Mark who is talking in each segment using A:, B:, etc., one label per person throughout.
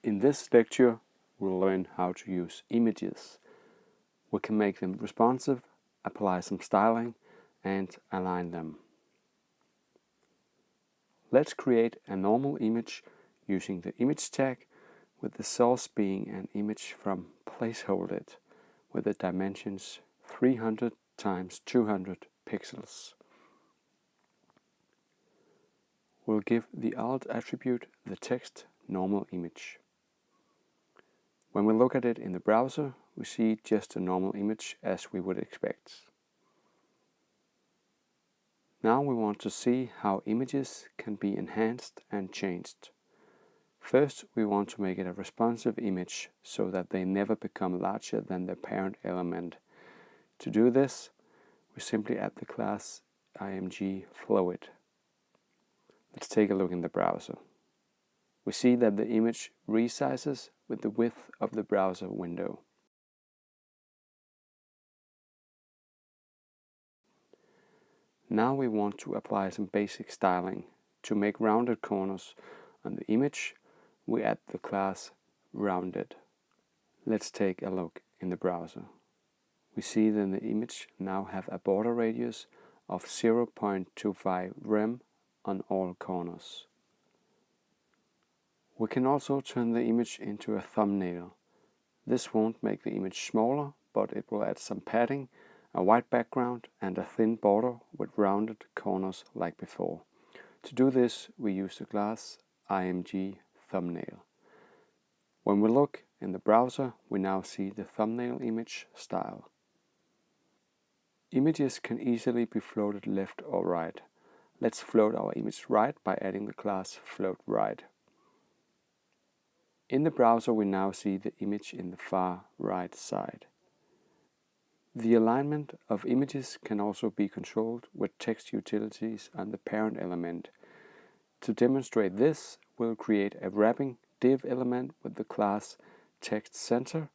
A: In this lecture, we'll learn how to use images. We can make them responsive, apply some styling, and align them. Let's create a normal image using the image tag, with the source being an image from placeholder with the dimensions 300 times 200 pixels. We'll give the alt attribute the text normal image. When we look at it in the browser, we see just a normal image as we would expect. Now we want to see how images can be enhanced and changed. First, we want to make it a responsive image so that they never become larger than their parent element. To do this, we simply add the class imgFloat. Let's take a look in the browser. We see that the image resizes with the width of the browser window. Now we want to apply some basic styling. To make rounded corners on the image, we add the class rounded. Let's take a look in the browser. We see that the image now have a border radius of 0.25 rem on all corners. We can also turn the image into a thumbnail. This won't make the image smaller, but it will add some padding, a white background, and a thin border with rounded corners like before. To do this, we use the class imgThumbnail. When we look in the browser, we now see the thumbnail image style. Images can easily be floated left or right. Let's float our image right by adding the class floatRight. In the browser, we now see the image in the far right side. The alignment of images can also be controlled with text utilities on the parent element. To demonstrate this, we'll create a wrapping div element with the class textCenter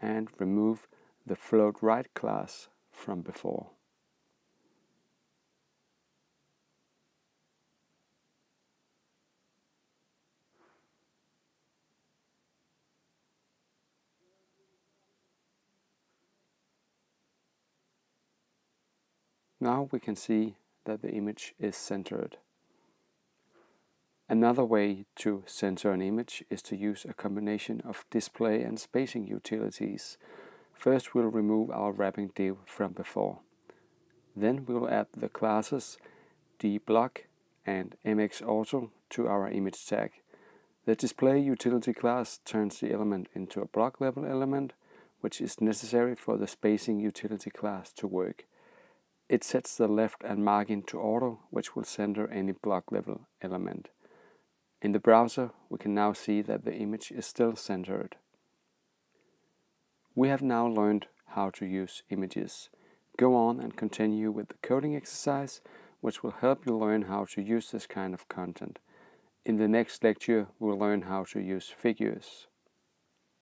A: and remove the floatRight class from before. Now we can see that the image is centered. Another way to center an image is to use a combination of display and spacing utilities. First, we'll remove our wrapping div from before. Then we'll add the classes dBlock and mxAuto to our image tag. The display utility class turns the element into a block level element, which is necessary for the spacing utility class to work. It sets the left and margin to auto, which will center any block level element. In the browser, we can now see that the image is still centered. We have now learned how to use images. Go on and continue with the coding exercise, which will help you learn how to use this kind of content. In the next lecture, we'll learn how to use figures.